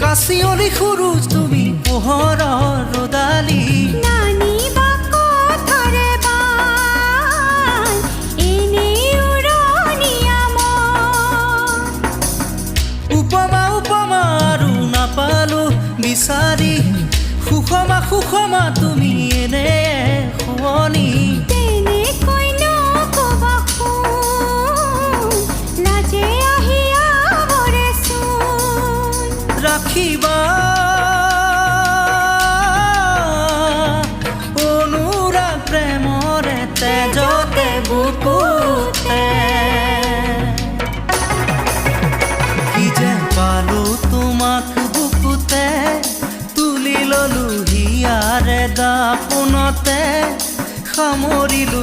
কাচিয়লি সৰু তুমি পোহৰৰ ৰদালি নানিবা কথাৰে বান এনেই উৰণীয়া মন উপমা উপমা আৰু নাপালো বিচাৰি সুষমা সুষমা তুমি এনে শুৱনি তেনেকৈ নকবা শুন লাজে আহি আৱৰেচোন ৰাখিবা অনুৰাগ প্ৰেমৰে তেজতে বুকুতে কি যে পালো তোমাক বুকুতে তুলি ললো হিয়াৰে দাপোনতে সামৰিলো